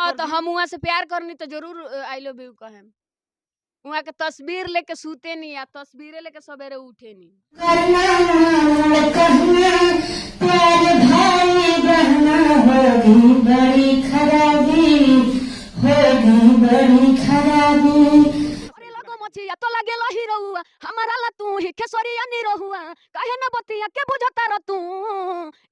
हाँ तो हम वहाँ से प्यार करनी तो जरूर आई लव यू कहें। वहाँ के तस्वीर लेके सूते नहीं या तस्वीरें लेके सवेरे उठे नहीं। बड़ी खराबी अरे लगो मछिया तो लगे लही रहुआ हमारा ला तू ही खेसरिया नी रहुआ काहे ना बतिया के बुझता र तू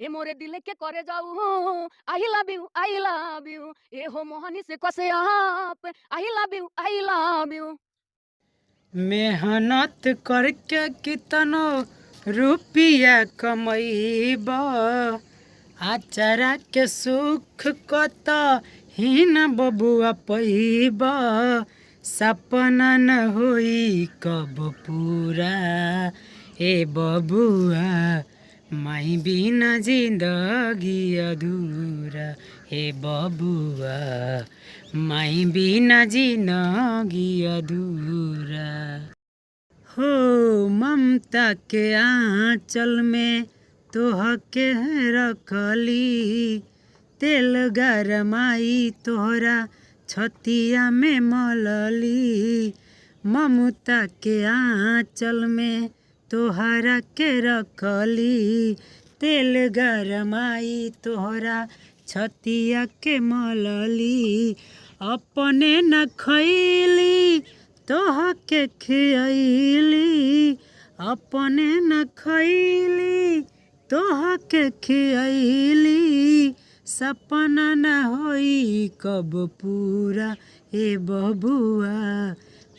ए मोरे दिल के करे जाऊ आई लव यू ए हो मोहनी से कसे आप आई लव यू। मेहनत करके कितनो रुपया कमैब आचारा के सुख कत ही न बबुआ पैब सपना न होई कब पूरा ए बबुआ माई बिना जिंदगी अधूरा ए बबुआ माई बिना जिंदगी अधूरा। हो ममता के आंचल में तोह के रखली तेल गरमाई तोहरा छतिया में मलली ममता के आंचल में तोहरा के रखली तेल गरमाई तोहरा छतिया के मलली अपने न खैली तोह के खियली अपने न खैली तोह के खियली सपना न होई कब पूरा ए बबुआ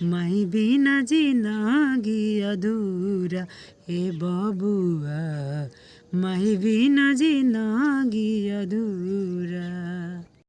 माई बिना जिंदगी अधूरा ए बबुआ माई बिना जिंदगी अधूरा।